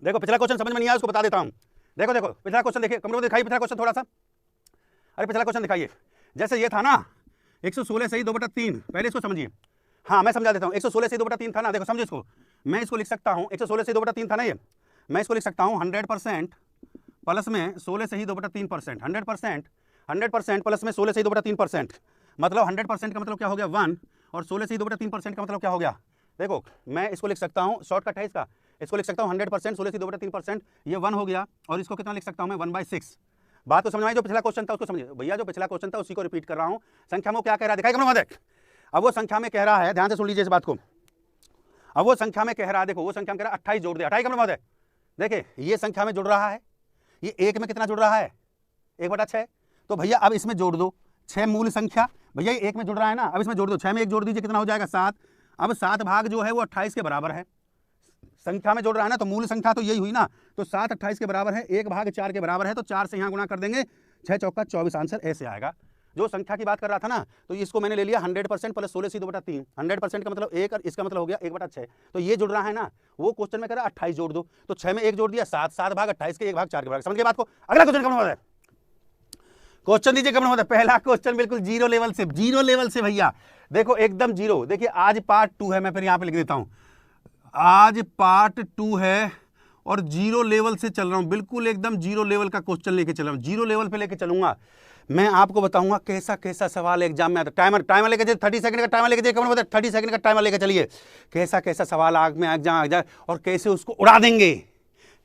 देखो पिछला क्वेश्चन समझ में नहीं आया उसको बता देता हूं। देखो देखो पिछला क्वेश्चन देखिए, कंप्यूटर दिखाइए पिछला क्वेश्चन थोड़ा सा। अरे पिछला क्वेश्चन दिखाइए, जैसे ये था ना 116 सही 2/3, पहले इसको समझिए। हाँ मैं समझा देता हूँ। 116 सही 2/3 था ना, देखो समझो इसको। मैं इसको लिख सकता हूँ 116 सही 2/3 था ना ये, मैं इसको लिख सकता हूँ 100% प्लस में 16 सही 2/3%। 100% प्लस में 16 सही 2/3%, मतलब 100% का मतलब क्या हो गया 1, और 16 सही 2/3% का मतलब क्या हो गया। देखो मैं इसको लिख सकता हूँ, शॉर्टकट है इसका, इसको लिख सकता हूँ 100% 16 सही 2/3%, ये 1 हो गया, और इसको कितना लिख सकता हूँ मैं 1/6। बात तो समझ में आई? जो पिछला क्वेश्चन था उसको समझिए भैया, जो पिछला क्वेश्चन था उसी को रिपीट कर रहा हूँ। संख्या में वो क्या कह रहा है दिखाई करो देख। अब वो संख्या में कह रहा है, ध्यान से सुन लीजिए इस बात को। अब वो संख्या में कह रहा है, देखो वो संख्या में कह रहा है 28 जोड़ दे, 28 कम है। देखिए ये संख्या में जुड़ रहा है, ये एक में कितना जुड़ रहा है 1/6। तो भैया अब इसमें जोड़ दो 6 मूल संख्या, भैया ये एक में जुड़ रहा है ना, अब इसमें जोड़ दो 6 में 1 जोड़ दीजिए, कितना हो जाएगा 7। अब 7 भाग जो है वो 28 के बराबर है, संख्या में जोड़ रहा है ना, तो मूल संख्या तो यही हुई ना, तो 7 28 के बराबर है, 1 भाग 4 के बराबर है, तो 4 से यहाँ गुणा कर देंगे, 6 चौका 24 आंसर ऐसे आएगा। जो संख्या की बात कर रहा था ना, तो इसको मैंने ले लिया 100% प्लस 16 सी 2/3, 100% का मतलब 1 और इसका मतलब हो गया 1/6। तो ये जुड़ रहा है ना, वो क्वेश्चन में कह रहा है 28 जोड़ दो, तो 6 में 1 जोड़ दिया 7, 7 भाग 28 के 1 भाग 4 के बराबर। समझ गए बात को? अगला क्वेश्चन कब है, क्वेश्चन दीजिए कब होता है। पहला क्वेश्चन बिल्कुल जीरो लेवल से, जीरो लेवल से भैया, देखो एकदम जीरो। देखिए आज पार्ट 2 है, मैं फिर यहाँ पे लिख देता हूँ, आज पार्ट 2 है और जीरो लेवल से चल रहा हूँ, बिल्कुल एकदम जीरो लेवल का क्वेश्चन लेके चल रहा हूँ, जीरो लेवल पे लेके चलूंगा। मैं आपको बताऊंगा कैसा कैसा सवाल एग्जाम में आता है। टाइमर लेके चलिए, 30 सेकंड का टाइमर लेके चलिए, 30 सेकंड का टाइमर लेके चलिए, कैसा कैसा सवाल आग में एग्जाम आ जाए और कैसे उसको उड़ा देंगे।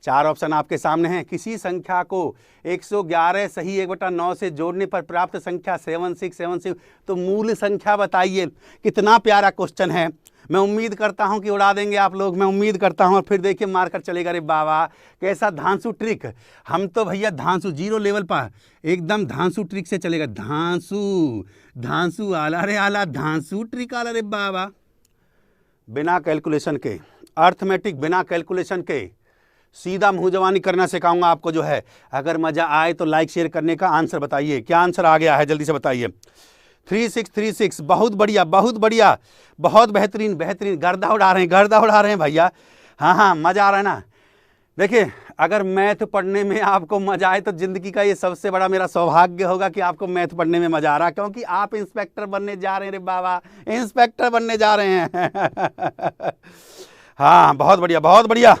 4 ऑप्शन आपके सामने हैं। किसी संख्या को 111 सही 1/9 से जोड़ने पर प्राप्त संख्या 7676, तो मूल संख्या बताइए। कितना प्यारा क्वेश्चन है, मैं उम्मीद करता हूं कि उड़ा देंगे आप लोग, मैं उम्मीद करता हूं। और फिर देखिए मारकर चलेगा, अरे बाबा कैसा धांसू ट्रिक। हम तो भैया धांसू जीरो लेवल पर एकदम धांसू ट्रिक से चलेगा, धांसू धांसू आला रे आला, धांसू ट्रिक आला रे बाबा। बिना कैलकुलेशन के, अर्थमेटिक बिना कैलकुलेशन के, सीधा मुंह जवानी करना सिखाऊंगा आपको जो है। अगर मजा आए तो लाइक शेयर करने का, आंसर बताइए क्या आंसर आ गया है, जल्दी से बताइए। 3636, बहुत बढ़िया बहुत बढ़िया, बहुत बेहतरीन बेहतरीन, गर्दा उड़ा रहे हैं, गर्दा उड़ा रहे हैं भैया। हाँ हाँ मजा आ रहा है ना। देखिए अगर मैथ पढ़ने में आपको मजा आए तो जिंदगी का ये सबसे बड़ा मेरा सौभाग्य होगा कि आपको मैथ पढ़ने में मजा आ रहा है, क्योंकि आप इंस्पेक्टर बनने जा रहे हैं रे बाबा, इंस्पेक्टर बनने जा रहे हैं। हाँ बहुत बढ़िया बहुत बढ़िया,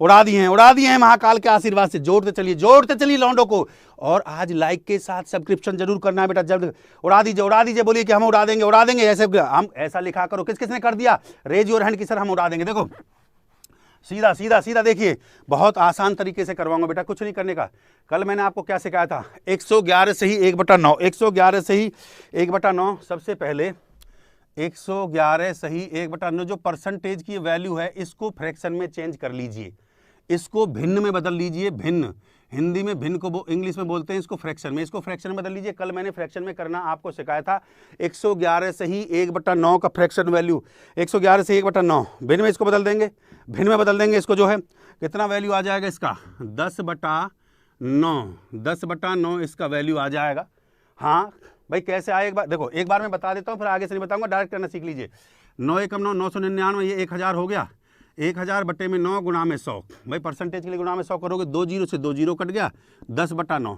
उड़ा दिए हैं महाकाल के आशीर्वाद से। जोड़ते चलिए लौंडों को। और आज लाइक के साथ सब्सक्रिप्शन जरूर करना है बेटा, जल्द उड़ा दीजिए, बोलिए कि हम उड़ा देंगे। ऐसे हम ऐसा लिखा करो, किस किसने कर दिया, रेज योर हैंड की सर हम उड़ा देंगे। देखो सीधा सीधा सीधा, देखिए बहुत आसान तरीके से करवाऊंगा बेटा, कुछ नहीं करने का। कल मैंने आपको क्या सिखाया था, 111 से ही 1/9, 111 से ही 1/9। सबसे पहले 111 सही 1/9 जो परसेंटेज की वैल्यू है, इसको फ्रैक्शन में चेंज कर लीजिए, इसको भिन्न में बदल लीजिए। भिन्न, हिंदी में भिन्न को इंग्लिश में बोलते हैं इसको फ्रैक्शन में, इसको फ्रैक्शन में बदल लीजिए। कल मैंने फ्रैक्शन में करना आपको सिखाया था। 111 से ही 1/9 का फ्रैक्शन वैल्यू, 111 से 1/9 भिन्न में इसको बदल देंगे, भिन्न में बदल देंगे इसको, जो है कितना वैल्यू आ जाएगा इसका 10/9, 10/9 इसका वैल्यू आ जाएगा। हाँ भाई कैसे आए, एक बार देखो, एक बार मैं बता देता हूँ, फिर आगे से नहीं बताऊंगा, डायरेक्ट करना सीख लीजिए। 9 एकम 9, 999, ये 1000 हो गया, 1000 बटे में 9 गुणा में 100। भाई परसेंटेज के लिए गुणा में 100 करोगे, 2 जीरो से 2 जीरो कट गया, 10/9।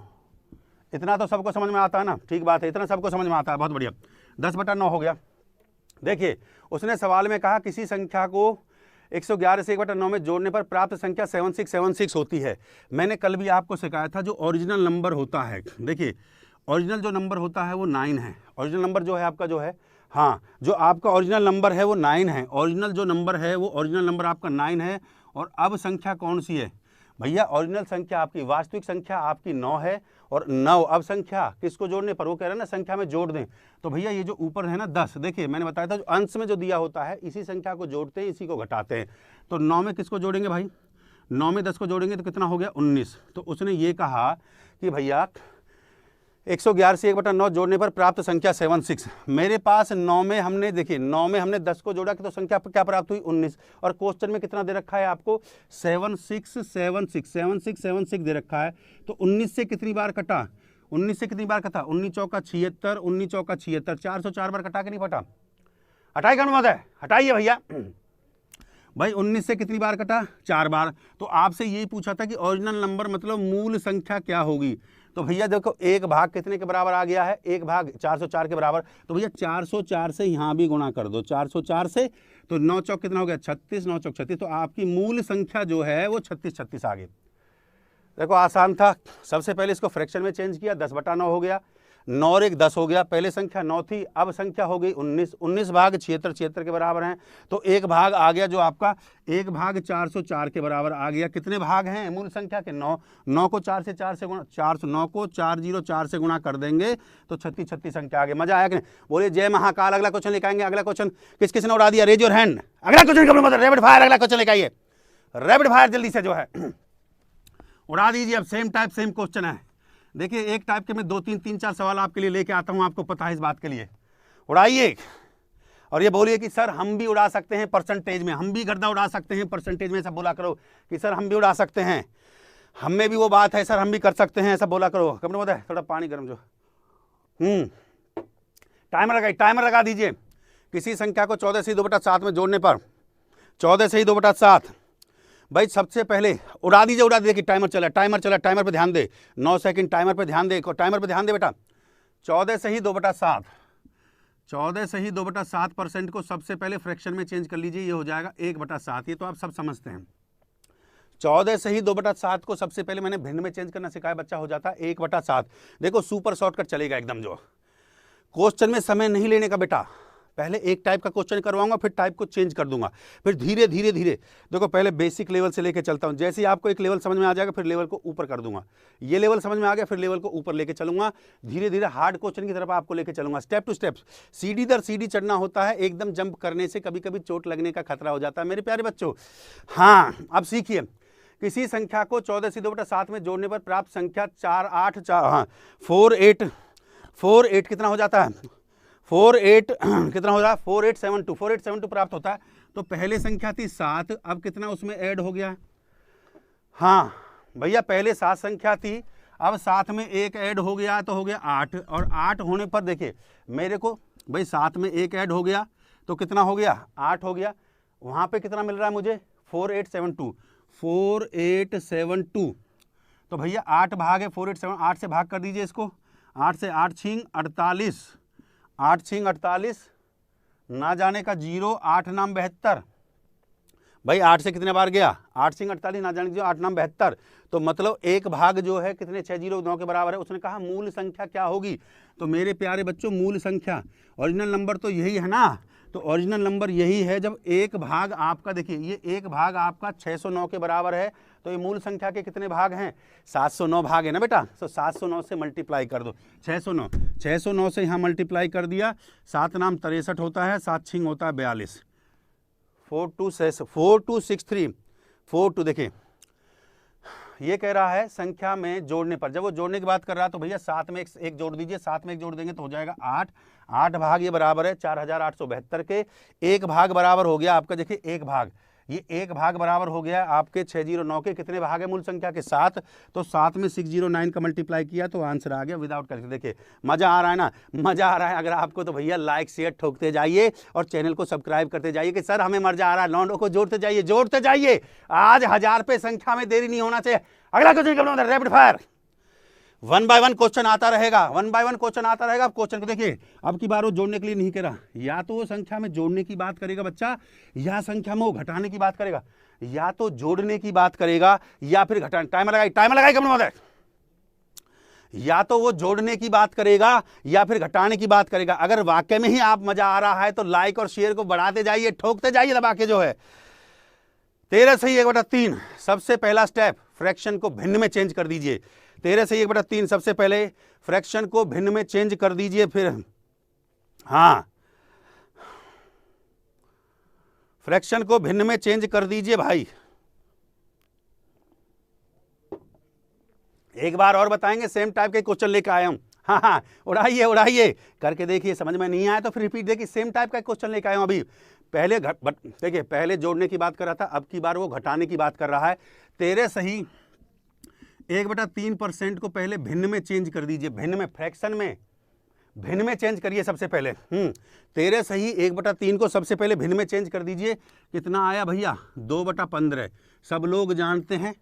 इतना तो सबको समझ में आता है ना, ठीक बात है, इतना सबको समझ में आता है, बहुत बढ़िया। 10/9 हो गया। देखिए उसने सवाल में कहा किसी संख्या को 111 से 1/9 में जोड़ने पर प्राप्त संख्या 7676 होती है। मैंने कल भी आपको सिखाया था, जो ओरिजिनल नंबर होता है, देखिए ओरिजिनल जो नंबर होता है वो 9 है। ओरिजिनल नंबर जो है आपका जो है, हाँ जो आपका ओरिजिनल नंबर है वो 9 है। ओरिजिनल जो नंबर है वो ओरिजिनल नंबर आपका 9 है। और अब संख्या कौन सी है भैया, ओरिजिनल संख्या आपकी, वास्तविक संख्या आपकी 9 है, और 9 अब संख्या किसको जोड़ने पर, वो कह रहे हैं ना संख्या में जोड़ दें। तो भैया ये जो ऊपर है ना 10, देखिए मैंने बताया था जो अंश में जो दिया होता है इसी संख्या को जोड़ते हैं, इसी को घटाते हैं। तो 9 में किसको जोड़ेंगे भाई, 9 में 10 को जोड़ेंगे तो कितना हो गया 19। तो उसने ये कहा कि भैया 111 से 1/9 जोड़ने पर प्राप्त संख्या 76। मेरे पास 9 में हमने, देखिए 9 में हमने 10 को जोड़ा तो संख्या क्या प्राप्त हुई 19। और क्वेश्चन में कितना दे रखा है आपको 7676 दे रखा है। तो 19 से कितनी बार कटा, 19 से कितनी बार कटा, 19 चौका 76, 19 चौका 76, 404 बार कटा के नहीं फटा, हटाई कौन बात है, हटाइए भैया। भाई 19 से कितनी बार कटा, 4 बार। तो आपसे यही पूछा था कि ओरिजिनल नंबर मतलब मूल संख्या क्या होगी। तो भैया देखो एक भाग कितने के बराबर आ गया है, एक भाग 404 के बराबर। तो भैया 404 से यहाँ भी गुणा कर दो, 404 से, तो 9 चौक कितना हो गया 36, 9 चौक 36। तो आपकी मूल संख्या जो है वो 36 आ गई। देखो आसान था। सबसे पहले इसको फ्रैक्शन में चेंज किया, 10/9 हो गया, 9 और 1 10 हो गया। पहले संख्या 9 थी, अब संख्या हो गई 19, 19 भाग 76 के बराबर हैं। तो एक भाग आ गया जो आपका, एक भाग 404 के बराबर आ गया। कितने भाग हैं मूल संख्या के, 9। 9 को 4 से गुणा, 9 को 404 से गुणा कर देंगे तो 36 संख्या आ गई। मजा आया कि नहीं? बोलिए जय महाकाल। अगला क्वेश्चन लेकर आएंगे। अगला क्वेश्चन किस किसने उड़ा दिया, रेज योर हैंड। अगला क्वेश्चन रैपिड फायर, अगला क्वेश्चन लेकर आइए, रैपिड फायर जल्दी से जो है उड़ा दीजिए। अब सेम टाइप सेम क्वेश्चन है। देखिए एक टाइप के मैं 2 3 4 सवाल आपके लिए लेके आता हूं, आपको पता है इस बात के लिए। उड़ाइए और ये बोलिए कि सर हम भी उड़ा सकते हैं परसेंटेज में, हम भी गर्दा उड़ा सकते हैं परसेंटेज में। सब बोला करो कि सर हम भी उड़ा सकते हैं, हम में भी वो बात है सर, हम भी कर सकते हैं, ऐसा बोला करो। कब बोलता है थोड़ा पानी गर्म जो। टाइमर लगा दीजिए। किसी संख्या को 14 से 2/7 में जोड़ने पर, 14 से 2/7, भाई सबसे पहले उड़ा दीजिए कि टाइमर चला, टाइमर पे ध्यान दे, 9 सेकंड टाइमर पे ध्यान दे, टाइमर पे ध्यान दे बेटा। 14 से ही 2/7, 14 से ही 2/7% को सबसे पहले फ्रैक्शन में चेंज कर लीजिए, ये हो जाएगा 1/7। ये तो आप सब समझते हैं। 14 से ही 2/7 को सबसे पहले मैंने भिन्न में चेंज करना सिखाया, बच्चा हो जाता है 1/7। देखो सुपर शॉर्टकट चलेगा एकदम। जो क्वेश्चन में समय नहीं लेने का बेटा, पहले एक टाइप का क्वेश्चन करवाऊंगा, फिर टाइप को चेंज कर दूंगा, फिर धीरे धीरे देखो पहले बेसिक लेवल से लेके चलता हूं। जैसे ही आपको एक लेवल समझ में आ जाएगा फिर लेवल को ऊपर कर दूंगा। ये लेवल समझ में आ गया फिर लेवल को ऊपर लेके चलूंगा, धीरे धीरे हार्ड क्वेश्चन की तरफ आपको लेके चलूंगा। स्टेप टू स्टेप, सीढ़ी दर सीढ़ी चढ़ना होता है। एकदम जंप करने से कभी कभी चोट लगने का खतरा हो जाता है मेरे प्यारे बच्चों। हाँ अब सीखिए, किसी संख्या को 14 से 2/7 में जोड़ने पर प्राप्त संख्या 48 कितना हो जाता है, 48 कितना हो रहा है, 4872 प्राप्त होता है। तो पहले संख्या थी 7, अब कितना उसमें ऐड हो गया। हाँ भैया पहले 7 संख्या थी, अब 7 में 1 ऐड हो गया तो हो गया 8। और 8 होने पर देखिए मेरे को भाई 7 में 1 ऐड हो गया तो कितना हो गया, 8 हो गया। वहाँ पे कितना मिल रहा है मुझे, 4872। तो भैया 8 भाग है 487, 8 से भाग कर दीजिए इसको, 8 से 8 छींग 48, 8 छींग 48, ना जाने का 0, 8 नाम 72। भाई 8 से कितने बार गया, 8 छींग 48, ना जाने का 8 नाम 72। तो मतलब एक भाग जो है कितने 609 के बराबर है। उसने कहा मूल संख्या क्या होगी। तो मेरे प्यारे बच्चों मूल संख्या, ओरिजिनल नंबर तो यही है ना। तो ओरिजिनल नंबर यही है जब एक भाग आपका, देखिए ये एक भाग आपका 609 के बराबर है। तो ये मूल संख्या के कितने भाग हैं, 709 भाग है ना बेटा। तो 709 से मल्टीप्लाई कर दो, 609 से यहाँ मल्टीप्लाई कर दिया। 7 नाम 63 होता है, 7 छिंग होता है 42, 4263, 42। देखिए ये कह रहा है संख्या में जोड़ने पर, जब वो जोड़ने की बात कर रहा है तो भैया 7 में एक जोड़ दीजिए, 7 में 1 जोड़ देंगे तो हो जाएगा 8। 8 भाग ये बराबर है 4872 के। एक भाग बराबर हो गया आपका, देखिए एक भाग, ये एक भाग बराबर हो गया आपके 609 के। कितने भाग है मूल संख्या के, 7। तो 7 में 609 का मल्टीप्लाई किया तो आंसर आ गया विदाउट कैलकुलेटर। देखिए मजा आ रहा है ना, मजा आ रहा है। अगर आपको तो भैया लाइक शेयर ठोकते जाइए और चैनल को सब्सक्राइब करते जाइए कि सर हमें मजा आ रहा है। लौंडों को जोड़ते जाइए। आज 1000 पे संख्या में देरी नहीं होना चाहिए। अगला question rapid fire, 1 by 1 question आता रहेगा, 1 बाय 1 क्वेश्चन आता रहेगा। अब क्वेश्चन को देखिए, अब की बार वो जोड़ने के लिए नहीं कह रहा, या तो वो संख्या में जोड़ने की बात करेगा बच्चा, या संख्या में वो घटाने की बात करेगा। या तो जोड़ने की बात करेगा या फिर घटाने। टाइमर लगाई कब मत है। या तो वो जोड़ने की बात करेगा या फिर घटाने की बात करेगा। अगर वाकई में ही आप मजा आ रहा है तो लाइक और शेयर को बढ़ाते जाइए, ठोकते जाइए दबा के जो है। 13 से 1/3 सबसे पहला स्टेप, फ्रैक्शन को भिन्न में चेंज कर दीजिए। 13 से 1/3 सबसे पहले फ्रैक्शन को भिन्न में चेंज कर दीजिए। फिर हाँ फ्रैक्शन को भिन्न में चेंज कर दीजिए भाई। एक बार और बताएंगे, सेम टाइप के क्वेश्चन लेकर आया हूं। हाँ उड़ाइए करके देखिए, समझ में नहीं आया तो फिर रिपीट देखिए। सेम टाइप का क्वेश्चन लेकर आया हूं। अभी पहले देखिए पहले जोड़ने की बात कर रहा था, अब की बार वो घटाने की बात कर रहा है। 13 सही 1/3% को पहले भिन्न में चेंज कर दीजिए। भिन्न में, फ्रैक्शन में भिन्न में चेंज करिए सबसे पहले। 13 सही 1/3 को सबसे पहले भिन्न में चेंज कर दीजिए। कितना आया भैया? 2/15। सब लोग जानते हैं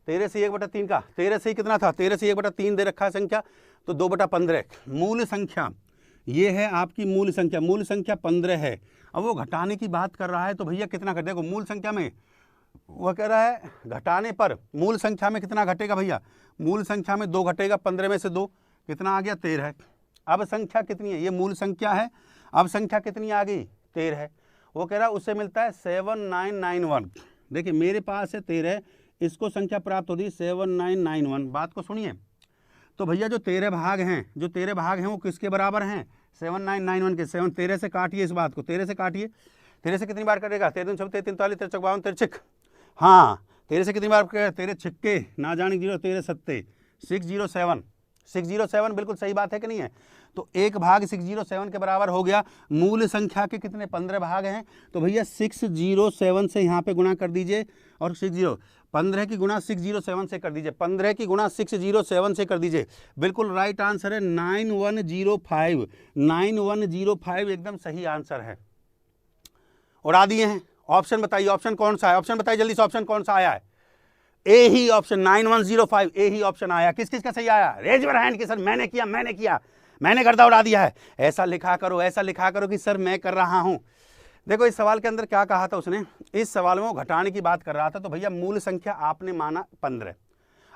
13 से 1/3 का, 13 से कितना था? 13 से 1/3 दे रखा है संख्या, तो 2/15। मूल संख्या ये है आपकी मूल संख्या, मूल संख्या 15 है। अब वो घटाने की बात कर रहा है तो भैया कितना घटेगा? देखो मूल संख्या में वह कह रहा है घटाने पर मूल संख्या में कितना घटेगा भैया? मूल संख्या में 2 घटेगा, 15 में से 2 कितना आ गया? 13। अब संख्या कितनी है? ये मूल संख्या है, अब संख्या कितनी आ गई? 13 है। वो कह रहा है उससे मिलता है 7991। देखिए मेरे पास है 13, इसको संख्या प्राप्त होती है 7991। बात को सुनिए, तो भैया जो 13 भाग हैं वो किसके बराबर हैं? 7991 के। 13 से काटिए इस बात को, 13 से काटिए। 13 से कितनी बार कटेगा? 13 दूनी 43, 43, 53, 53। हाँ 13 से कितनी बार कटेगा? 13 छिक्के ना जाने 0, 13 सत्ते 607। 607 बिल्कुल सही बात है कि नहीं है? तो एक भाग 607 के बराबर हो गया। मूल संख्या के कितने? 15 भाग हैं, तो भैया 607 से यहाँ पे गुणा कर दीजिए और 15 की गुणा 607 से कर दीजिए, 15 की गुणा 607 से कर दीजिए। बिल्कुल राइट आंसर है 9105। 9105 एकदम सही आंसर है। उड़ा दिए हैं। ऑप्शन बताइए, ऑप्शन कौन सा है? ऑप्शन बताइए जल्दी से, ऑप्शन कौन सा आया है? ए ही ऑप्शन 9105, ए ही ऑप्शन आया। किस किस का सही आया? रेज योर हैंड कि सर मैंने किया, मैंने गर्दा उड़ा दिया है। ऐसा लिखा करो कि सर मैं कर रहा हूं। देखो इस सवाल के अंदर क्या कहा था उसने, इस सवाल में वो घटाने की बात कर रहा था। तो भैया मूल संख्या आपने माना 15,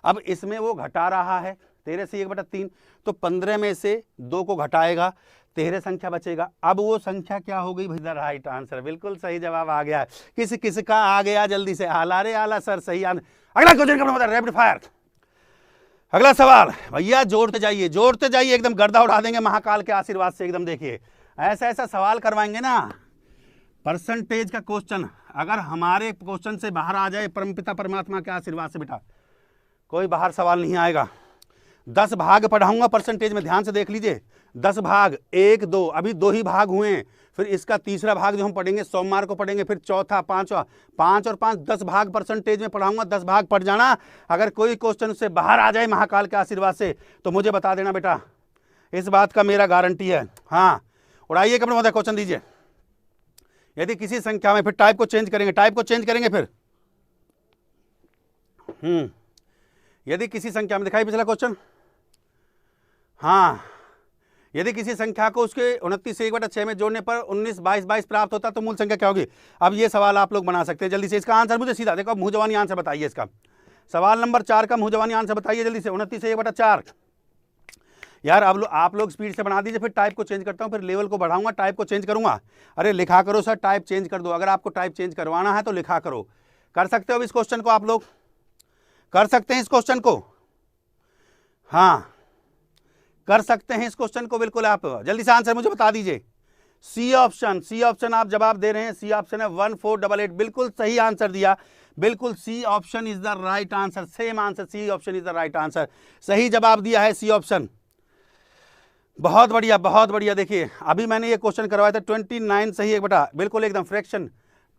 अब इसमें वो घटा रहा है 13 से 1/3, तो 15 में से 2 को घटाएगा, 13 संख्या बचेगा। अब वो संख्या क्या हो गई भैया? राइट आंसर, बिल्कुल सही जवाब आ गया। किस का आ गया? जल्दी से आला रे आला सर, सही आंसर। अगला क्वेश्चन रैपिड फायर। अगला सवाल भैया जोड़ते जाइए, एकदम गर्दा उड़ा देंगे महाकाल के आशीर्वाद से। एकदम देखिए ऐसा सवाल करवाएंगे ना, परसेंटेज का क्वेश्चन अगर हमारे क्वेश्चन से बाहर आ जाए परमपिता परमात्मा के आशीर्वाद से, बेटा कोई बाहर सवाल नहीं आएगा। 10 भाग पढ़ाऊंगा परसेंटेज में, ध्यान से देख लीजिए। 10 भाग 1 2, अभी 2 ही भाग हुए हैं, फिर इसका तीसरा भाग जो हम पढ़ेंगे सोमवार को पढ़ेंगे, फिर चौथा, पांचवा, 5 और 5 10 भाग परसेंटेज में पढ़ाऊंगा। 10 भाग पढ़ जाना। अगर कोई क्वेश्चन से बाहर आ जाए महाकाल के आशीर्वाद से तो मुझे बता देना बेटा, इस बात का मेरा गारंटी है। हाँ उड़ाइए कपड़े महोदय, क्वेश्चन दीजिए। यदि किसी संख्या में, फिर टाइप को चेंज करेंगे, फिर यदि किसी संख्या में, दिखाई पिछला क्वेश्चन। हाँ यदि किसी संख्या को उसके 29 से 1/6 में जोड़ने पर 19 22 22 प्राप्त होता तो मूल संख्या क्या होगी? अब ये सवाल आप लोग बना सकते हैं जल्दी से। इसका आंसर मुझे सीधा देखो, मुंह जवानी आंसर बताइए इसका। सवाल नंबर 4 का मुंह जवानी आंसर बताइए जल्दी से। 29 से 1/4 यार अब आप लोग स्पीड से बना दीजिए, फिर टाइप को चेंज करता हूँ, फिर लेवल को बढ़ाऊंगा, टाइप को चेंज करूंगा। अरे लिखा करो सर, टाइप चेंज कर दो। अगर आपको टाइप चेंज करवाना है तो लिखा करो। कर सकते हो इस क्वेश्चन को? आप लोग कर सकते हैं इस क्वेश्चन को? हाँ कर सकते हैं इस क्वेश्चन को, बिल्कुल। आप जल्दी से आंसर मुझे बता दीजिए। सी ऑप्शन आप जवाब दे रहे हैं, सी ऑप्शन है 1488, बिल्कुल सही आंसर दिया। बिल्कुल C option is the right answer, same answer, C option is the right answer. सही जवाब दिया है सी ऑप्शन। बहुत बढ़िया। देखिए अभी मैंने ये क्वेश्चन करवाया था 29 सही 1 बिल्कुल एकदम फ्रैक्शन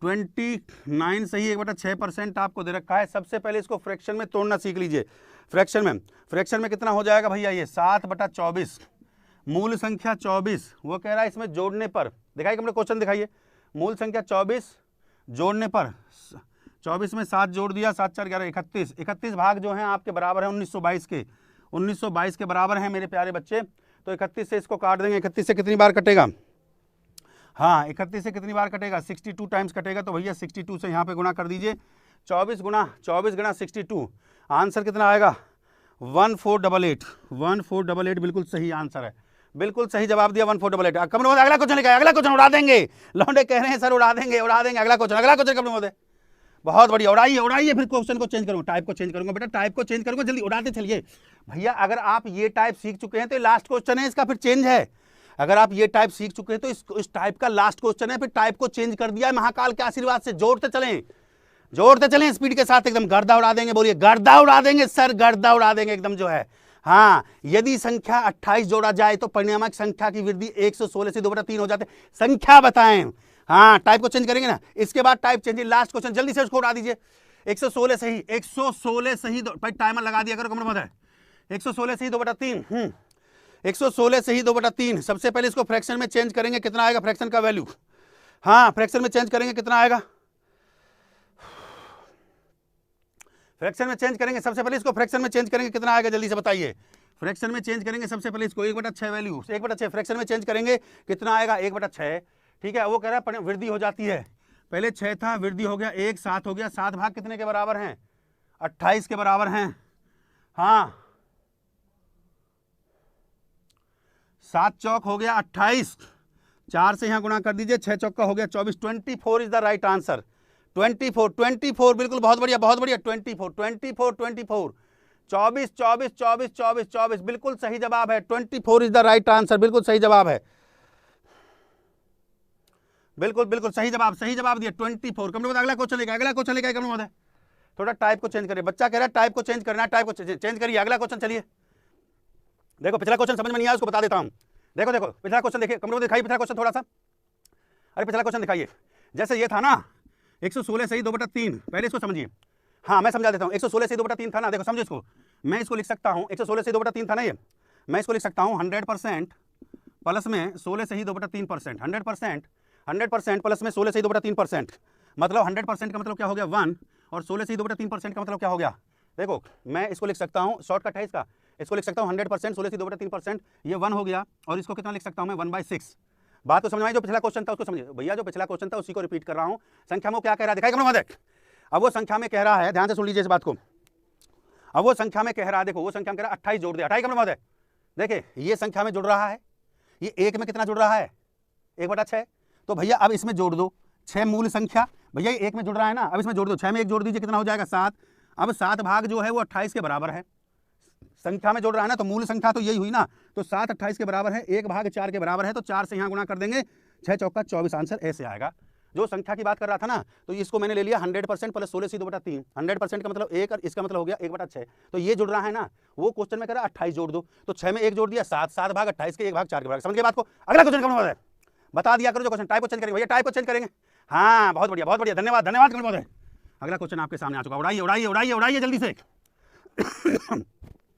29 सही 1/6% आपको दे रखा है। सबसे पहले इसको फ्रैक्शन में तोड़ना सीख लीजिए। फ्रैक्शन में कितना हो जाएगा भैया? ये 7/24। मूल संख्या 24, वो कह रहा है इसमें जोड़ने पर, दिखाइए अपने क्वेश्चन दिखाइए। मूल संख्या 24 जोड़ने पर, 24 में 7 जोड़ दिया, 7 4 11 31। 31 भाग जो हैं आपके बराबर है 1922 के, 1922 के बराबर हैं मेरे प्यारे बच्चे। तो 31 से इसको काट देंगे। 31 से कितनी बार कटेगा? हाँ 31 से कितनी बार कटेगा? 62 टाइम्स कटेगा। तो भैया 62 से यहाँ पे गुणा कर दीजिए। 24 गुणा 62, आंसर कितना आएगा? 1488 बिल्कुल सही आंसर है, बिल्कुल सही जवाब दिया 1488। कमल मोदय अगला क्वेश्चन लिखा है, अगला क्वेश्चन उड़ा देंगे। लौंडे कह रहे हैं सर उड़ा देंगे। अगला क्वेश्चन कमल मोदय, बहुत बढ़िया। उड़ाइए फिर क्वेश्चन को चेंज करूंगा, टाइप को चेंज करूंगा बेटा, टाइप को चेंज करूंगा, जल्दी उड़ाते चलिए भैया। अगर आप ये टाइप सीख चुके हैं तो लास्ट क्वेश्चन है इसका, फिर चेंज है। अगर आप ये टाइप सीख चुके हैं तो इस टाइप का लास्ट क्वेश्चन है, फिर टाइप को चेंज कर दिया है महाकाल के आशीर्वाद से। जोड़ते चलें स्पीड के साथ, एकदम गर्दा उड़ा देंगे। बोलिए गर्दा उड़ा देंगे सर, गर्दा उड़ा देंगे एकदम जो है। हाँ यदि संख्या 28 जोड़ा जाए तो परिणामक संख्या की वृद्धि 116 से 2/3 हो जाते। संख्या बताएं। हाँ टाइप को चेंज करेंगे ना, इसके बाद टाइप चेंज। लास्ट क्वेश्चन जल्दी से उसको उड़ा दीजिए। 116 सही, 116 सही, टाइमर लगा दिया करो कमर मत है। 116 सही 2/3, 116 से ही 2/3। सबसे पहले इसको फ्रैक्शन में चेंज करेंगे, कितना आएगा फ्रैक्शन का वैल्यू? हाँ, फ्रैक्शन में चेंज करेंगे, कितना आएगा? फ्रैक्शन में चेंज करेंगे, सबसे पहले इसको फ्रैक्शन में चेंज करेंगे, कितना आएगा? जल्दी से बताइए। फ्रैक्शन में चेंज करेंगे सबसे पहले इसको 1/6 वैल्यू, 1/6 फ्रैक्शन में चेंज करेंगे, कितना आएगा? 1/6। ठीक है, वो कह रहा है वृद्धि हो जाती है। पहले 6 था, वृद्धि हो गया 1, 7 हो गया। 7 भाग कितने के बराबर हैं? 28 के बराबर हैं। हाँ, 7 चौक हो गया 28, 4 से यहां गुणा कर दीजिए, 6 चौक का हो गया 24। 24 इज द राइट आंसर। 24 बिल्कुल, बहुत बढ़िया बहुत बढ़िया। 24 24 बिल्कुल सही जवाब है। 24 इज द राइट आंसर, बिल्कुल सही जवाब है। बिल्कुल बिल्कुल सही जवाब दिया। 24। कम अगला क्वेश्चन लेके, अगला क्वेश्चन लेके कम है। थोड़ा टाइप को चेंज करिए, बच्चा कह रहा है टाइप को चेंज करना है, टाइप को चेंज करिए। अगला क्वेश्चन चलिए। देखो पिछला क्वेश्चन समझ में नहीं आया, उसको बता देता हूं। देखो देखो पिछला क्वेश्चन देखिए, कम दिखाइए पिछला क्वेश्चन थोड़ा सा। अरे पिछला क्वेश्चन दिखाइए। जैसे ये था ना 116 से ही 2/3, पहले इसको समझिए। हाँ, मैं समझा देता हूँ। 116 से 2/3 था ना, देखो समझो इसको। मैं इसको लिख सकता हूँ, 116 से 2/3 था ना ये, मैं इसको लिख सकता हूँ 100% प्लस में 16 से ही 2/3%। 100% प्लस में 16 से ही 2/3%, मतलब 100% का मतलब क्या हो गया? 1, और 16 से ही 2/3% का मतलब क्या हो गया? देखो मैं इसको लिख सकता हूँ, शॉर्टकट है इसका, इसको लिख सकता हूँ 100% 16 से 2/3%, ये 1 हो गया, और इसको कितना लिख सकता हूँ मैं? 1/6। बात तो समझ में आई? जो पिछला क्वेश्चन था उसको समझिए भैया, जो पिछला क्वेश्चन था उसी को रिपीट कर रहा हूँ। संख्या में क्या कह रहा है दिखाई देख। अब वो संख्या में कह रहा है, ध्यान से सुन लीजिए इस बात को। अब वो संख्या में कह रहा है, देखो वो संख्या में कह रहा है 28 जोड़ दे। 28 का मतलब है, देखिए ये संख्या में जुड़ रहा है, ये 1 में कितना जुड़ रहा है? 1/6। तो भैया अब इसमें जोड़ दो 6 मूल संख्या, भैया 1 में जुड़ रहा है ना, अब इसमें जोड़ दो, 6 में 1 जोड़ दीजिए, कितना हो जाएगा? 7। अब 7 भाग जो है वो 28 के बराबर है। संख्या में जोड़ रहा है ना, तो मूल संख्या तो यही हुई ना, तो 7 28 के बराबर है, 1 भाग 4 के बराबर है, तो 4 से यहाँ गुणा कर देंगे, 6 चौका 24 आंसर ऐसे आएगा। जो संख्या की बात कर रहा था ना, तो इसको मैंने ले लिया 100% प्लस 16 से 2/3। 100% का मतलब 1 और इसका मतलब हो गया 1/6। तो ये जुड़ रहा है ना, वो क्वेश्चन में कह रहा है 28 जोड़ दो, तो 6 में 1 जोड़ दिया, 7 7 भाग 28 के 1 भाग 4 के बराबर। समझ गए बात को? अगला क्वेश्चन कौन है बता दिया करो, जो क्वेश्चन टाइप को चेंज करेंगे भैया, टाइप को चेंज करेंगे। हाँ, बहुत बढ़िया, धन्यवाद धन्यवाद कौन बहुत है। अगला क्वेश्चन आपके सामने आ चुका, उड़ाइए जल्दी से।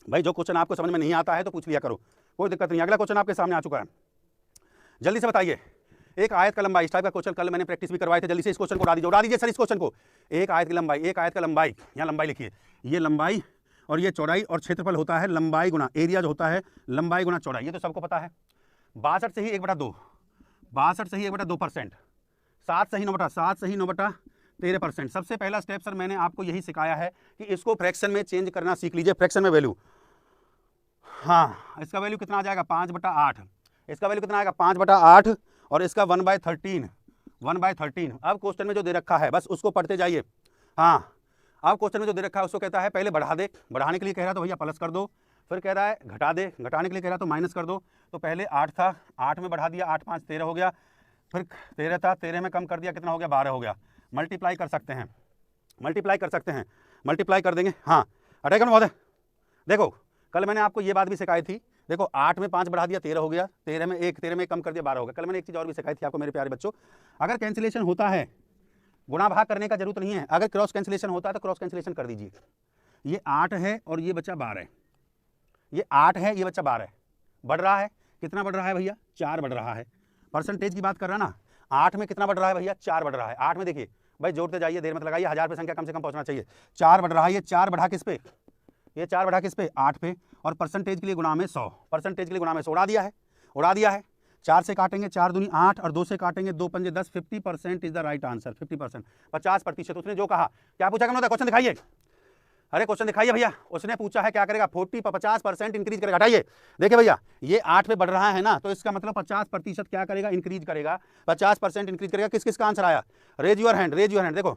भाई जो क्वेश्चन आपको समझ में नहीं आता है तो पूछ लिया करो, कोई दिक्कत नहीं। अगला क्वेश्चन आपके सामने आ चुका है, जल्दी से बताइए। एक आयत का लंबाई, इस टाइप का क्वेश्चन कल मैंने प्रैक्टिस भी करवाए थे। जल्दी से इस क्वेश्चन को उड़ा दीजिए सर, इस क्वेश्चन को। एक आयत की लंबाई, यहाँ लंबाई लिखिए, ये लंबाई और ये चौड़ाई, और क्षेत्रफल होता है लंबाई गुना एरिया, जो होता है लंबाई गुना चौड़ाई, ये तो सबको पता है। 62 से ही 1/2, 62 से ही 1/2%, 7 से ही 9/13%। सबसे पहला स्टेप सर मैंने आपको यही सिखाया है कि इसको फ्रैक्शन में चेंज करना सीख लीजिए, फ्रैक्शन में वैल्यू। हाँ, इसका वैल्यू कितना आ जाएगा? 5/8। इसका वैल्यू कितना आएगा? 5/8, और इसका 1/13। अब क्वेश्चन में जो दे रखा है बस उसको पढ़ते जाइए। हाँ, अब क्वेश्चन में जो दे रखा है उसको कहता है पहले बढ़ा दे, बढ़ाने के लिए कह रहा है तो भैया प्लस कर दो, फिर कह रहा है घटा दे, घटाने के लिए कह रहा है तो माइनस कर दो। तो पहले 8 था, 8 में बढ़ा दिया, 8 5 13 हो गया, फिर 13 था, 13 में कम कर दिया, कितना हो गया? 12 हो गया। मल्टीप्लाई कर सकते हैं, मल्टीप्लाई कर देंगे। हाँ, अटैक बहुत है। देखो कल मैंने आपको ये बात भी सिखाई थी, देखो 8 में 5 बढ़ा दिया 13 हो गया, 13 में 1 कम कर दिया 12 हो गया। कल मैंने एक चीज़ और भी सिखाई थी आपको मेरे प्यारे बच्चों, अगर कैंसिलेशन होता है, गुणा भाग करने का जरूरत नहीं है, अगर क्रॉस कैंसिलेशन होता है तो क्रॉस कैंसिलेशन कर दीजिए। ये 8 है और ये बच्चा 12 है, ये 8 है, ये बच्चा 12 है, बढ़ रहा है, कितना बढ़ रहा है भैया? 4 बढ़ रहा है। परसेंटेज की बात कर रहा ना, 8 में कितना बढ़ रहा है भैया? 4 बढ़ रहा है। 8 में देखिए भाई, जोड़ते जाइए, देर मत लगाइए, 1000 पे संख्या कम से कम पहुंचना चाहिए। 4 बढ़ रहा है, ये 4 बढ़ा किस पे? ये 4 बढ़ा किस पे? 8 पे, और परसेंटेज के लिए गुणा में 100, परसेंटेज के लिए गुणा में 100 उड़ा दिया है। 4 से काटेंगे 4 दूनी 8, और 2 से काटेंगे 2 पंजे 10। 50% इज द राइट आंसर, 50%, 50%। उसने जो कहा, क्या पूछा क्या? क्वेश्चन दिखाइए, अरे क्वेश्चन दिखाइए भैया। उसने पूछा है क्या करेगा? 50% इंक्रीज करेगा। हटाइए, देखिए भैया ये 8 पे बढ़ रहा है ना, तो इसका मतलब 50% क्या करेगा? इंक्रीज करेगा। 50% इंक्रीज करेगा। किस किस का आंसर आया? Raise your hand. देखो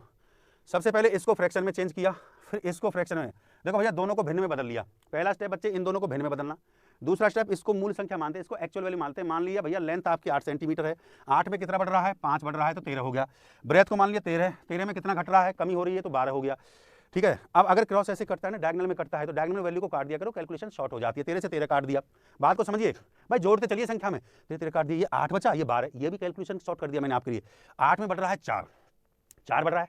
सबसे पहले इसको फ्रैक्शन में चेंज किया, फिर इसको फ्रैक्शन में। देखो भैया दोनों को भिन्न में बदल लिया। पहला स्टेप बच्चे इन दोनों को भिन्न में बदलना। दूसरा स्टेप, इसको मूल संख्या मानते हैं, इसको एक्चुअल वैल्यू मानते हैं। मान लिया भैया लेंथ आपकी 8 सेंटीमीटर है, 8 में कितना बढ़ रहा है? 5 बढ़ रहा है, तो 13 हो गया। ब्रेथ को मान लिया 13, 13 में कितना घट रहा है? कमी हो रही है, तो 12 हो गया। ठीक है, अब अगर क्रॉस ऐसे करता है ना, डायगोनल में करता है, तो डायगोनल वैल्यू को काट दिया करो, कैलकुलेशन शॉर्ट हो जाती है। 13 से 13 काट दिया। बात को समझिए भाई, जोड़ते चलिए संख्या में, 13 काट दिया, ये 8 बचा, ये 12, ये भी कैलकुलेशन शॉर्ट कर दिया मैंने आपके लिए। 8 में बढ़ रहा है 4, 4 बढ़ रहा है,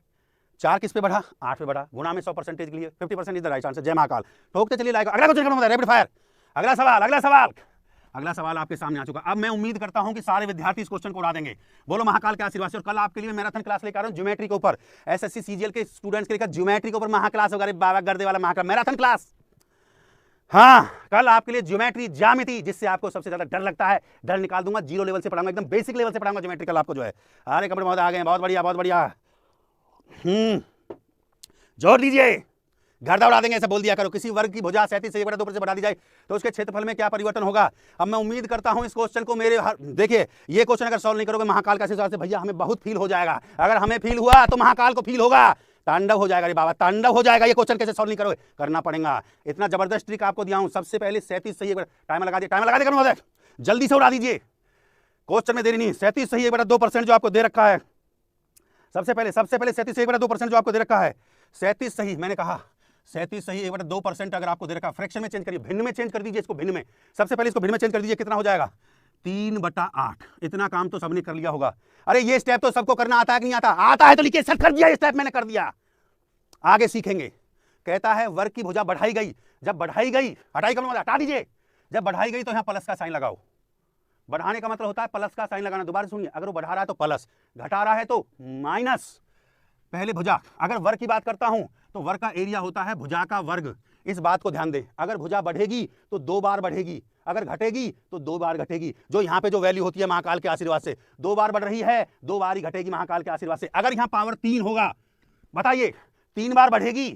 4 किस पे बढ़ा? 8 पे बढ़ा, गुणा में 100% के लिए 50% इज द राइट आंसर। जय महाकाल। ठोकते चलिए लाइक। अगला क्वेश्चन रैपिड फायर। अगला सवाल अगला सवाल आपके सामने आ चुका। अब मैं उम्मीद करता हूं कि सारे विद्यार्थी इस क्वेश्चन को उड़ा देंगे। बोलो महाकाल के आशीर्वाद से। और कल आपके लिए मैराथन क्लास लेकर आ रहा हूं ज्योमेट्री के ऊपर, एसएससी सीजीएल के स्टूडेंट्स के लिए ज्योमेट्री के ऊपर महाक्लास वगैरह बाबा गर्दे वाला महाकाल मैराथन क्लास। हाँ, कल आपके लिए ज्योमेट्री ज्यामिति, जिससे आपको सबसे ज्यादा डर लगता है, डर निकाल दूंगा। जीरो लेवल से पढ़ाऊंगा, एकदम बेसिक लेवल से पढ़ाऊंगा ज्योमेट्री कल आपको जो है। अरे कपड़े बहुत आ गए, बहुत बढ़िया बहुत बढ़िया। जोर दीजिए, गर्दा उड़ा देंगे ऐसा बोल दिया करो। किसी वर्ग की भुजा 37 से 1/2 से बढ़ा दी जाए तो उसके क्षेत्रफल में क्या परिवर्तन होगा। अब मैं उम्मीद करता हूं इस क्वेश्चन को मेरे देखिए, ये क्वेश्चन अगर सॉल्व नहीं करोगे महाकाल का आशीर्वाद से भैया हमें बहुत फील हो जाएगा। अगर हमें फील हुआ तो महाकाल को फील होगा, तांडव हो जाएगा रे बाबा, तांडव हो जाएगा। ये क्वेश्चन कैसे सॉल्व नहीं करोगे, करना पड़ेगा। इतना जबरदस्त ट्रिक आपको दिया हूं। सबसे पहले 37 सही, टाइम लगा दे करो, जल्दी से उड़ा दीजिए, क्वेश्चन में देरी नहीं। 37 सही 1/2% जो आपको दे रखा है, सबसे पहले 37 सही 1/2% जो आपको दे रखा है। 37 सही, मैंने कहा 37 सही 1/2% अगर आपको दे रखा, फ्रैक्शन में चेंज करिए, भिन्न में चेंज कर दीजिए इसको, भिन्न में। सबसे पहले इसको भिन्न में चेंज कर दीजिए, कितना हो जाएगा 3/8। इतना काम तो सबने कर लिया होगा। अरे ये स्टेप तो सबको करना आता है कि नहीं आता? आता है तो लिखिए, सर कर दिया ये स्टेप मैंने कर दिया। आगे सीखेंगे। कहता है वर्ग की भुजा बढ़ाई गई, जब बढ़ाई गई, हटाई का मतलब हटा दीजिए, जब बढ़ाई गई तो यहां प्लस का साइन लगाओ। बढ़ाने का मतलब होता है प्लस का साइन लगाना। दोबारा सुनिए, अगर वो बढ़ा रहा है तो प्लस, घटा रहा है तो माइनस। पहले भुजा, अगर वर्ग की बात करता हूं तो वर्ग का एरिया होता है भुजा का वर्ग। इस बात को ध्यान दें, अगर भुजा बढ़ेगी तो 2 बार बढ़ेगी, अगर घटेगी तो 2 बार घटेगी। जो यहां पे जो वैल्यू होती है महाकाल के आशीर्वाद से, 2 बार बढ़ रही है, 2 बार ही घटेगी महाकाल के आशीर्वाद से। अगर यहां पावर 3 होगा, बताइए 3 बार बढ़ेगी,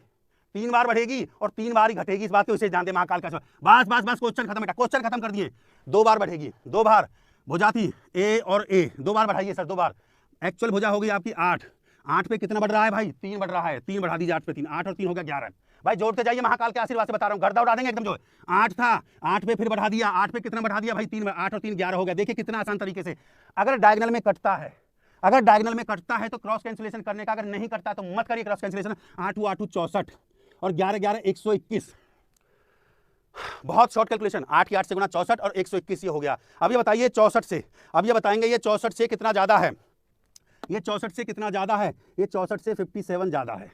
3 बार बढ़ेगी और 3 बार ही घटेगी। इस बात को इसे जानते महाकाल का आशीर्वाद। बस बस बस, क्वेश्चन खत्म बेटा, क्वेश्चन खत्म कर दिए। 2 बार बढ़ेगी, 2 बार भुजा थी ए और ए, 2 बार बढ़ाइए सर, 2 बार। एक्चुअल भुजा होगी आपकी 8, 8 पे कितना बढ़ रहा है भाई, 3 बढ़ रहा है, 3 बढ़ा दीजिए 8 पे 3, 8 और 3 हो गया 11। भाई जोड़ते जाइए, महाकाल के आशीर्वाद से बता रहा हूं, गर्दा उड़ा देंगे एकदम। जो 8 था, 8 पे फिर बढ़ा दिया, 8 पे कितना बढ़ा दिया भाई 3, 8 और 3 11 हो गया। देखिए कितना आसान तरीके से। अगर डायगोनल में कटता है, अगर डायगोनल में कटता है तो क्रॉस कैंसिलेशन करने का, अगर नहीं कटता तो मत करिए क्रॉस कैंसिलेशन। 8 64 और 11 121, बहुत शॉर्ट कैलकुलेशन। 8 की 8 से गुना 64 और 121 ये हो गया। अब ये बताइए 64 से, अब ये बताएंगे ये 64 से कितना ज्यादा है, ये 64 से कितना ज्यादा है, ये 64 से 57 ज्यादा है।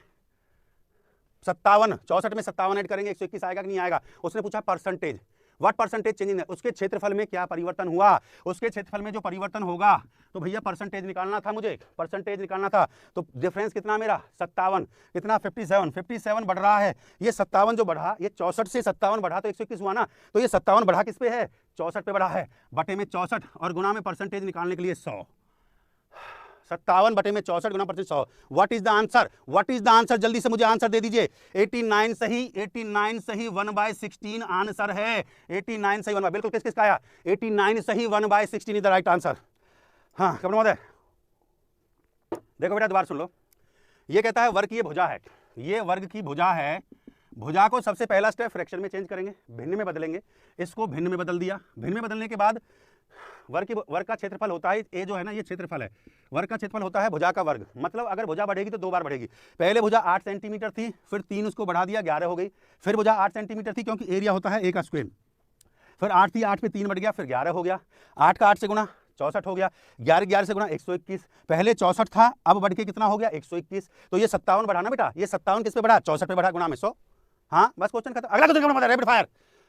57, 64 में 57 ऐड करेंगे 121 आएगा कि नहीं आएगा। उसने पूछा percentage, what percentage change in, उसके क्षेत्रफल में क्या परिवर्तन हुआ। उसके क्षेत्रफल में जो परिवर्तन होगा तो भैया परसेंटेज निकालना था मुझे, परसेंटेज निकालना था। तो डिफरेंस कितना मेरा 57, कितना 57 बढ़ रहा है। ये 57 जो बढ़ा, ये 64 से 57 बढ़ा तो 121 हुआ ना। तो ये 57 बढ़ा किस पे है, 64 पे बढ़ा है, बटे में 64 और गुना में परसेंटेज निकालने के लिए 100। 57 बटे में 64 गुना percent 100। What is the answer, what is the answer, जल्दी से मुझे आंसर दे दीजिए। 89 सही, 89 सही 1/16 आंसर है। 89 सही 1/, बिल्कुल किस किस का आया, 89 सही 1/16 इज द राइट आंसर। हाँ कपड़ महोदय, देखो बेटा दोबारा सुन लो। ये कहता है वर्ग की ये भुजा है, ये वर्ग की भुजा है। भुजा को सबसे पहला स्टेप फ्रैक्शन में चेंज करेंगे, भिन्न में बदलेंगे। इसको भिन्न में बदल दिया, भिन्न में बदलने के बाद वर्ग का क्षेत्रफल होता है, ये जो है ना ये क्षेत्रफल है, वर्ग का क्षेत्रफल होता है भुजा का वर्ग। मतलब अगर भुजा बढ़ेगी तो 2 बार बढ़ेगी। पहले भुजा 8 सेंटीमीटर थी, फिर 3 उसको बढ़ा दिया 11 हो गई। फिर भुजा 8 सेंटीमीटर थी क्योंकि एरिया होता है 1 का स्क्वायर। फिर 8 थी, 8 पे 3 बढ़ गया, फिर 11 हो गया। 8 का 8 से गुना 64 हो गया, 11 से गुना 121। पहले 64 था, अब बढ़ के कितना हो गया 121। तो ये 57 बढ़ा ना बेटा, ये 57 किस पे बढ़ा, 64 पे बढ़ा, गुना में 100। हाँ बस क्वेश्चन खत्म। अगला क्वेश्चन रैपिड फायर,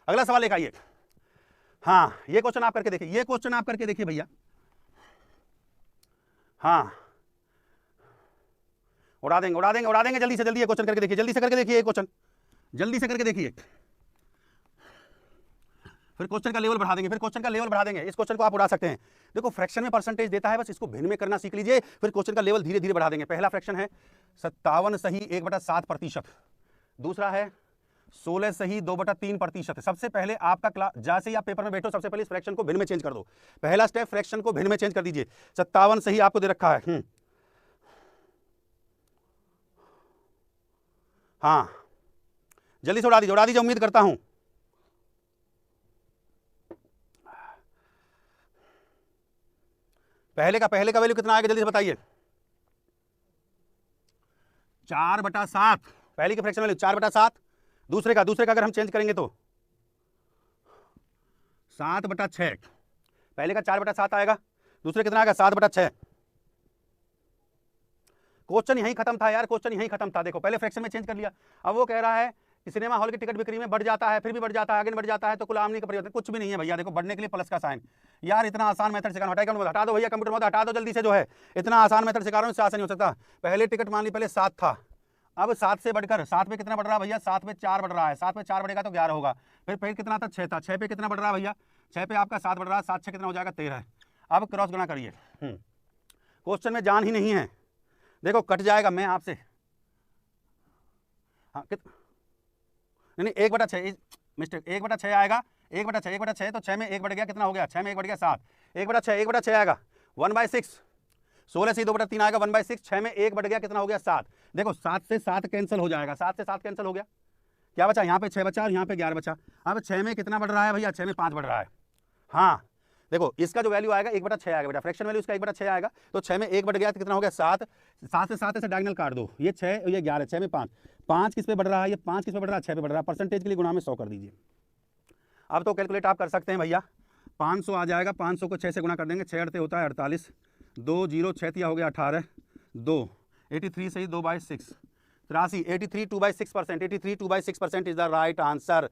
अगला सवाल लेकर आइए। हाँ ये क्वेश्चन आप करके देखिए, ये क्वेश्चन आप करके देखिए भैया। हाँ उड़ा देंगे उड़ा देंगे उड़ा देंगे, जल्दी से जल्दी ये क्वेश्चन करके देखिए, जल्दी से करके देखिए ये क्वेश्चन, जल्दी से करके देखिए। फिर क्वेश्चन का लेवल बढ़ा देंगे, फिर क्वेश्चन का लेवल बढ़ा देंगे। इस क्वेश्चन को आप उड़ा सकते हैं। देखो फ्रैक्शन में परसेंटेज देता है, बस इसको भिन्न में करना सीख लीजिए, फिर क्वेश्चन का लेवल धीरे धीरे बढ़ा देंगे। पहला फ्रैक्शन है 57 सही 1/7%। दूसरा है 16 सही 2/3%। सबसे पहले आपका जैसे ही आप पेपर में बैठो सबसे पहले इस फ्रैक्शन को भिन्न में चेंज कर दो। पहला स्टेप फ्रैक्शन को भिन्न में चेंज कर दीजिए। 57 सही आपको दे रखा है। हाँ जल्दी से उड़ा दीजिए उम्मीद करता हूं। पहले का वैल्यू कितना आएगा जल्दी से बताइए। 4/7 पहले की फ्रैक्शन वैल्यू 4/7। दूसरे का अगर हम चेंज करेंगे तो 7/6। पहले का 4/7 आएगा, दूसरे कितना आएगा 7/6। क्वेश्चन यहीं खत्म था यार, क्वेश्चन यहीं खत्म था। देखो पहले फ्रैक्शन में चेंज कर लिया, अब वो कह रहा है कि सिनेमा हॉल की टिकट बिक्री में बढ़ जाता है, फिर भी बढ़ जाता है, आगे बढ़ जाता है, तो कुल आमदनी का परिवर्तन कुछ भी नहीं है भैया। देखो बढ़ने के लिए प्लस का साइन। यार इतना आसान मेथड सिखाना, हटा दो भैया कंप्यूटर में, हटा दो जल्दी से, जो है इतना आसान मेथड सिखा रहा हूँ, इससे आसान नहीं हो सकता। पहले टिकट मान ली पहले 7 था, अब 7 से बढ़कर 7 पे कितना बढ़ रहा है भैया, 7 पे 4 बढ़ रहा है, 7 पे 4 बढ़ेगा तो 11 होगा। फिर कितना था, 6 था, 6 पे कितना बढ़ रहा है भैया, 6 पे आपका 7 बढ़ रहा है, 7 6 कितना हो जाएगा, 13। अब क्रॉस गुणा करिए। क्वेश्चन में जान ही नहीं है, देखो कट जाएगा। मैं आपसे हाँ नहीं 1/6 मिस्टेक, 1/6 आएगा, 1/6 तो 6 में 1 बढ़ गया, कितना हो गया, 6 में 1 बढ़ गया 7, 1/6 आएगा 1/6, 16 से 2/3 आएगा 1/6, 6 में 1 बढ़ गया, कितना हो गया 7। देखो 7 से 7 कैंसिल हो जाएगा, 7 से 7 कैंसिल हो गया, क्या बचा, यहाँ पे 6 बचा और यहाँ पे 11 बचा। अब 6 में कितना बढ़ रहा है भैया, 6 में 5 बढ़ रहा है। हाँ देखो इसका जो वैल्यू आएगा 1/6 आएगा बेटा, फ्रैक्शन वैल्यू इसका 1/6 आएगा, तो 6 में 1 बढ़ गया तो कितना हो गया 7, 7 से 7 ऐसे डायगोनल काट दो, ये 6 और ये 11, 6 में 5, 5 किस पे बढ़ रहा है, ये 5 किस पे बढ़ रहा है, 6 पे बढ़ रहा है, परसेंटेज के लिए गुणा में 100 कर दीजिए। अब तो कैलकुलेट आप कर सकते हैं भैया, 500 आ जाएगा, 500 को 6 से गुणा कर देंगे, 6 अड़ते होता है 48, 2 0 6 तिया हो गया 18, 2 83 सही 2/6 83, 83 2/6%, 83 2/6% इज द राइट आंसर।